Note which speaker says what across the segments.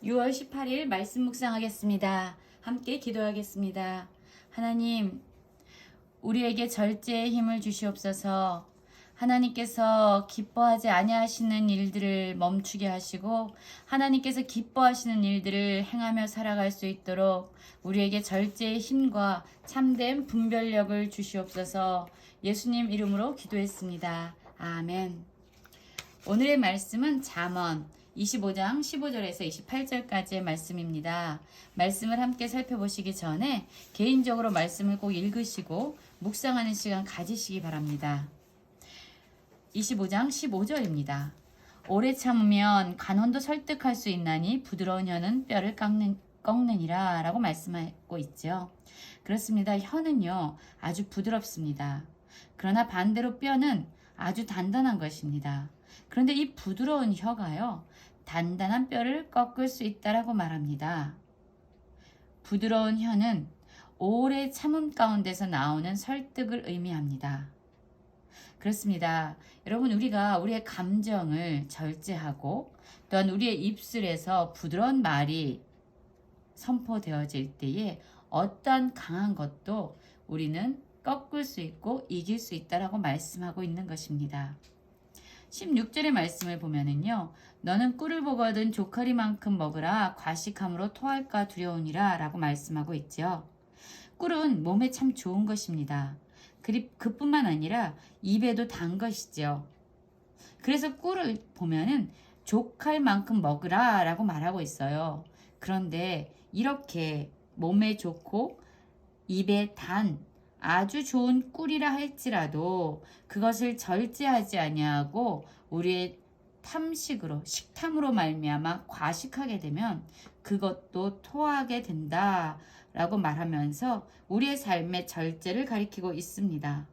Speaker 1: 6월 18일 말씀 묵상하겠습니다. 함께 기도하겠습니다. 하나님, 우리에게 절제의 힘을 주시옵소서. 하나님께서 기뻐하지 아니하시는 일들을 멈추게 하시고 하나님께서 기뻐하시는 일들을 행하며 살아갈 수 있도록 우리에게 절제의 힘과 참된 분별력을 주시옵소서. 예수님 이름으로 기도했습니다. 아멘. 오늘의 말씀은 잠언 25장 15절에서 28절까지의 말씀입니다. 말씀을 함께 살펴보시기 전에 개인적으로 말씀을 꼭 읽으시고 묵상하는 시간 가지시기 바랍니다. 25장 15절입니다. 오래 참으면 간혼도 설득할 수 있나니 부드러운 혀는 뼈를 꺾느니라 라고 말씀하고 있죠. 그렇습니다. 혀는요 아주 부드럽습니다. 그러나 반대로 뼈는 아주 단단한 것입니다. 그런데 이 부드러운 혀가요 단단한 뼈를 꺾을 수 있다라고 말합니다. 부드러운 혀는 오래 참음 가운데서 나오는 설득을 의미합니다. 그렇습니다. 여러분, 우리가 우리의 감정을 절제하고 또한 우리의 입술에서 부드러운 말이 선포되어질 때에 어떠한 강한 것도 우리는 꺾을 수 있고 이길 수 있다라고 말씀하고 있는 것입니다. 16절의 말씀을 보면은요. 너는 꿀을 보거든 조카리만큼 먹으라 과식함으로 토할까 두려우니라 라고 말씀하고 있죠. 꿀은 몸에 참 좋은 것입니다. 그뿐만 아니라 입에도 단 것이죠. 그래서 꿀을 보면은 족할 만큼 먹으라 라고 말하고 있어요. 그런데 이렇게 몸에 좋고 입에 단 아주 좋은 꿀이라 할지라도 그것을 절제하지 아니하고 우리의 탐식으로 식탐으로 말미암아 과식하게 되면 그것도 토하게 된다라고 말하면서 우리의 삶의 절제를 가리키고 있습니다.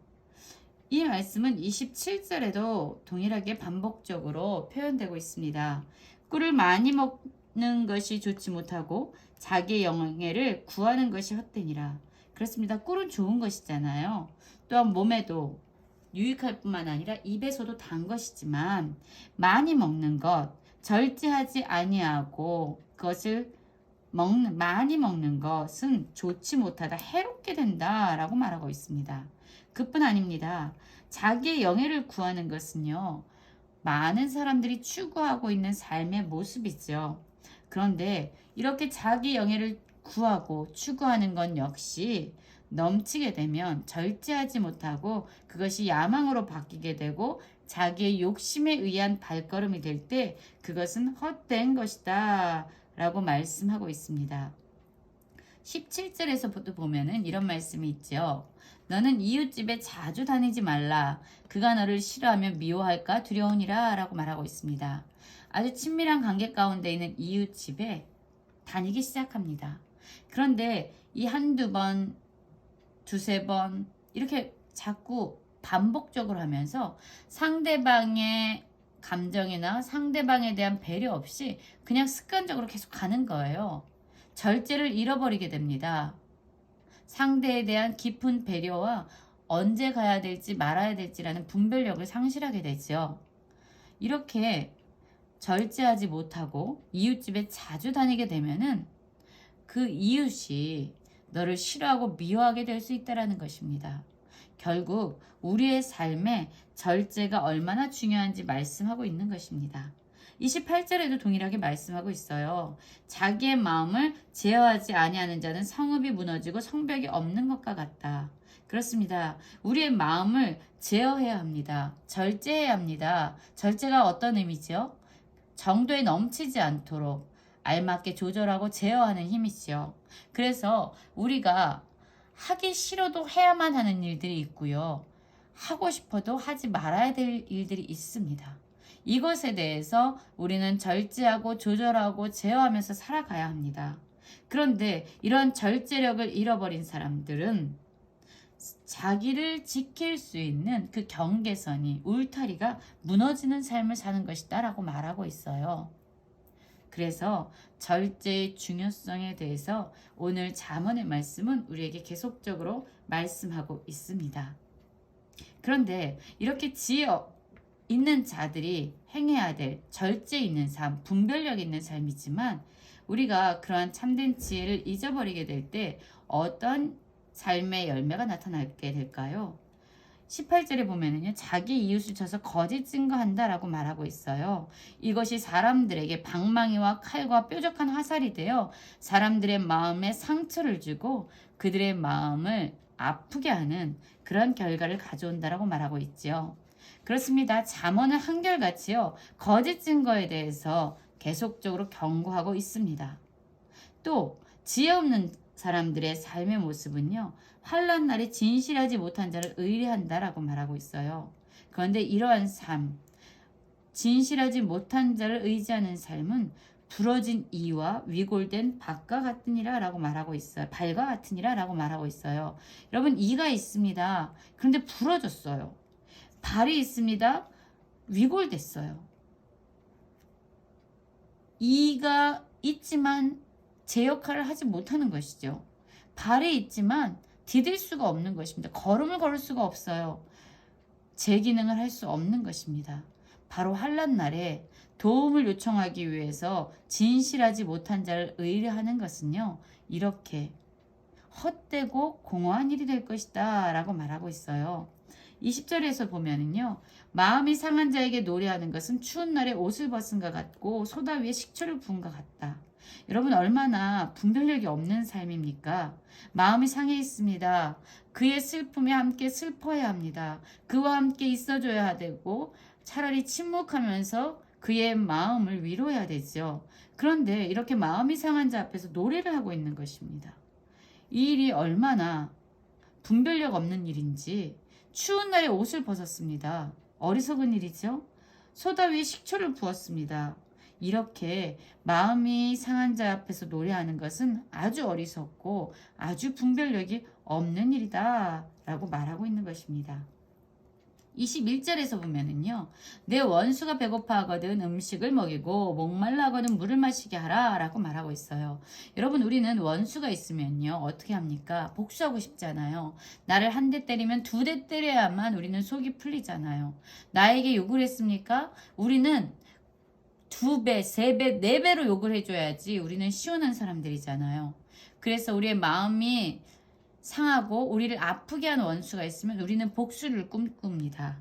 Speaker 1: 이 말씀은 27절에도 동일하게 반복적으로 표현되고 있습니다. 꿀을 많이 먹는 것이 좋지 못하고 자기의 영예를 구하는 것이 헛되니라. 그렇습니다. 꿀은 좋은 것이잖아요. 또한 몸에도 유익할 뿐만 아니라 입에서도 단 것이지만 많이 먹는 것, 절제하지 아니하고 그것을 많이 먹는 것은 좋지 못하다, 해롭게 된다라고 말하고 있습니다. 그뿐 아닙니다. 자기의 영예를 구하는 것은요, 많은 사람들이 추구하고 있는 삶의 모습이죠. 그런데 이렇게 자기 영예를 구하고 추구하는 건 역시 넘치게 되면 절제하지 못하고 그것이 야망으로 바뀌게 되고 자기의 욕심에 의한 발걸음이 될 때 그것은 헛된 것이다 라고 말씀하고 있습니다. 17절에서부터 보면은 이런 말씀이 있죠. 너는 이웃집에 자주 다니지 말라. 그가 너를 싫어하면 미워할까 두려우니라 라고 말하고 있습니다. 아주 친밀한 관계 가운데 있는 이웃집에 다니기 시작합니다. 그런데 이 한두 번, 두세 번 이렇게 자꾸 반복적으로 하면서 상대방의 감정이나 상대방에 대한 배려 없이 그냥 습관적으로 계속 가는 거예요. 절제를 잃어버리게 됩니다. 상대에 대한 깊은 배려와 언제 가야 될지 말아야 될지라는 분별력을 상실하게 되죠. 이렇게 절제하지 못하고 이웃집에 자주 다니게 되면은 그 이웃이 너를 싫어하고 미워하게 될 수 있다는 것입니다. 결국 우리의 삶에 절제가 얼마나 중요한지 말씀하고 있는 것입니다. 28절에도 동일하게 말씀하고 있어요. 자기의 마음을 제어하지 아니하는 자는 성읍이 무너지고 성벽이 없는 것과 같다. 그렇습니다. 우리의 마음을 제어해야 합니다. 절제해야 합니다. 절제가 어떤 의미죠? 정도에 넘치지 않도록 알맞게 조절하고 제어하는 힘이지요. 그래서 우리가 하기 싫어도 해야만 하는 일들이 있고요. 하고 싶어도 하지 말아야 될 일들이 있습니다. 이것에 대해서 우리는 절제하고 조절하고 제어하면서 살아가야 합니다. 그런데 이런 절제력을 잃어버린 사람들은 자기를 지킬 수 있는 그 경계선이, 울타리가 무너지는 삶을 사는 것이다 라고 말하고 있어요. 그래서 절제의 중요성에 대해서 오늘 잠언의 말씀은 우리에게 계속적으로 말씀하고 있습니다. 그런데 이렇게 있는 자들이 행해야 될 절제 있는 삶, 분별력 있는 삶이지만 우리가 그러한 참된 지혜를 잊어버리게 될 때 어떤 삶의 열매가 나타나게 될까요? 18절에 보면은요, 자기 이웃을 쳐서 거짓 증거한다라고 말하고 있어요. 이것이 사람들에게 방망이와 칼과 뾰족한 화살이 되어 사람들의 마음에 상처를 주고 그들의 마음을 아프게 하는 그런 결과를 가져온다라고 말하고 있지요. 그렇습니다. 잠언은 한결같이요, 거짓 증거에 대해서 계속적으로 경고하고 있습니다. 또 지혜 없는 사람들의 삶의 모습은요, 환난 날에 진실하지 못한 자를 의뢰한다라고 말하고 있어요. 그런데 이러한 삶, 진실하지 못한 자를 의지하는 삶은 부러진 이와 위골된 밭과 같으니라라고 말하고 있어요. 발과 같으니라라고 말하고 있어요. 여러분, 이가 있습니다. 그런데 부러졌어요. 발이 있습니다. 위골됐어요. 이가 있지만 제 역할을 하지 못하는 것이죠. 발이 있지만 디딜 수가 없는 것입니다. 걸음을 걸을 수가 없어요. 제 기능을 할 수 없는 것입니다. 바로 환난 날에 도움을 요청하기 위해서 진실하지 못한 자를 의뢰하는 것은요, 이렇게 헛되고 공허한 일이 될 것이다 라고 말하고 있어요. 20절에서 보면은요, 마음이 상한 자에게 노래하는 것은 추운 날에 옷을 벗은 것 같고 소다 위에 식초를 부은 것 같다. 여러분, 얼마나 분별력이 없는 삶입니까? 마음이 상해 있습니다. 그의 슬픔에 함께 슬퍼해야 합니다. 그와 함께 있어줘야 되고 차라리 침묵하면서 그의 마음을 위로해야 되죠. 그런데 이렇게 마음이 상한 자 앞에서 노래를 하고 있는 것입니다. 이 일이 얼마나 분별력 없는 일인지. 추운 날에 옷을 벗었습니다. 어리석은 일이죠. 소다 위에 식초를 부었습니다. 이렇게 마음이 상한 자 앞에서 노래하는 것은 아주 어리석고 아주 분별력이 없는 일이다 라고 말하고 있는 것입니다. 21절에서 보면은요, 내 원수가 배고파하거든 음식을 먹이고 목말라하거든 물을 마시게 하라 라고 말하고 있어요. 여러분, 우리는 원수가 있으면요, 어떻게 합니까? 복수하고 싶잖아요. 나를 한 대 때리면 2대 때려야만 우리는 속이 풀리잖아요. 나에게 욕을 했습니까? 우리는 2배, 3배, 4배로 욕을 해줘야지 우리는 시원한 사람들이잖아요. 그래서 우리의 마음이 상하고 우리를 아프게 하는 원수가 있으면 우리는 복수를 꿈꿉니다.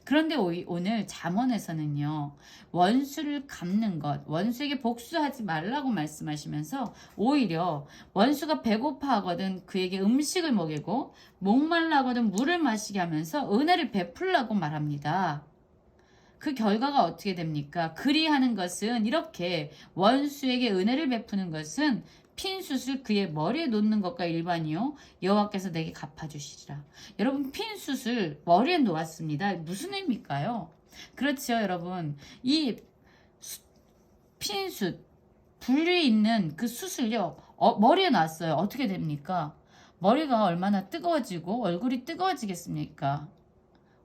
Speaker 1: 그런데 오늘 잠언에서는요, 원수를 갚는 것, 원수에게 복수하지 말라고 말씀하시면서 오히려 원수가 배고파하거든 그에게 음식을 먹이고 목말라하거든 물을 마시게 하면서 은혜를 베풀라고 말합니다. 그 결과가 어떻게 됩니까? 그리하는 것은, 이렇게 원수에게 은혜를 베푸는 것은 핀 숯을 그의 머리에 놓는 것과 일반이요, 여호와께서 내게 갚아주시리라. 여러분, 핀 숯을 머리에 놓았습니다. 무슨 의미일까요? 그렇죠, 여러분. 이 핀 숯, 불이 있는 그 숯을요, 머리에 놨어요. 어떻게 됩니까? 머리가 얼마나 뜨거워지고 얼굴이 뜨거워지겠습니까?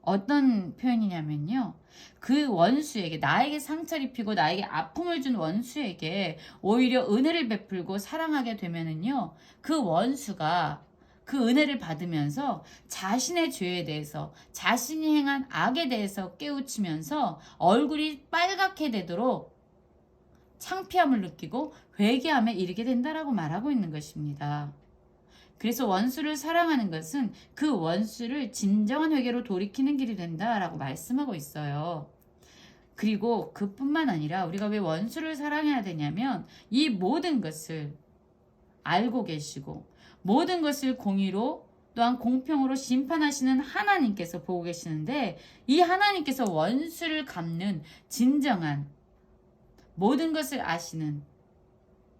Speaker 1: 어떤 표현이냐면요, 그 원수에게, 나에게 상처를 입히고 나에게 아픔을 준 원수에게 오히려 은혜를 베풀고 사랑하게 되면은요, 그 원수가 그 은혜를 받으면서 자신의 죄에 대해서, 자신이 행한 악에 대해서 깨우치면서 얼굴이 빨갛게 되도록 창피함을 느끼고 회개함에 이르게 된다라고 말하고 있는 것입니다. 그래서 원수를 사랑하는 것은 그 원수를 진정한 회개로 돌이키는 길이 된다라고 말씀하고 있어요. 그리고 그뿐만 아니라 우리가 왜 원수를 사랑해야 되냐면, 이 모든 것을 알고 계시고 모든 것을 공의로 또한 공평으로 심판하시는 하나님께서 보고 계시는데, 이 하나님께서 원수를 갚는 진정한, 모든 것을 아시는,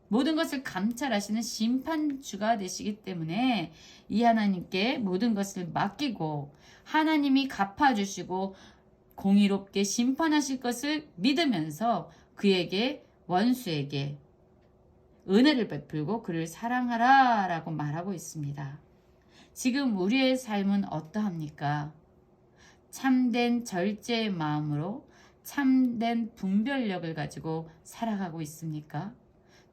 Speaker 1: 모든 것을 감찰하시는 심판주가 되시기 때문에 이 하나님께 모든 것을 맡기고 하나님이 갚아주시고 공의롭게 심판하실 것을 믿으면서 그에게, 원수에게 은혜를 베풀고 그를 사랑하라 라고 말하고 있습니다. 지금 우리의 삶은 어떠합니까? 참된 절제의 마음으로 참된 분별력을 가지고 살아가고 있습니까?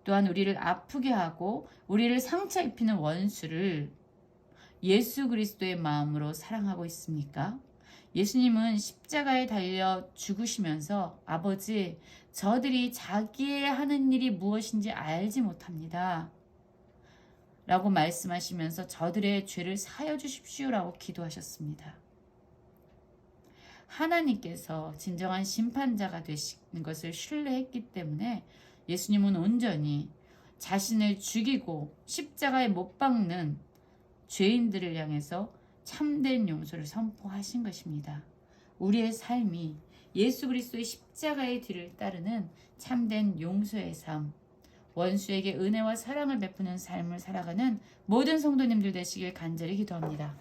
Speaker 1: 또한 우리를 아프게 하고 우리를 상처 입히는 원수를 예수 그리스도의 마음으로 사랑하고 있습니까? 예수님은 십자가에 달려 죽으시면서 아버지, 저들이 자기의 하는 일이 무엇인지 알지 못합니다. 라고 말씀하시면서 저들의 죄를 사여 주십시오라고 기도하셨습니다. 하나님께서 진정한 심판자가 되시는 것을 신뢰했기 때문에 예수님은 온전히 자신을 죽이고 십자가에 못 박는 죄인들을 향해서 참된 용서를 선포하신 것입니다. 우리의 삶이 예수 그리스도의 십자가의 뒤를 따르는 참된 용서의 삶, 원수에게 은혜와 사랑을 베푸는 삶을 살아가는 모든 성도님들 되시길 간절히 기도합니다.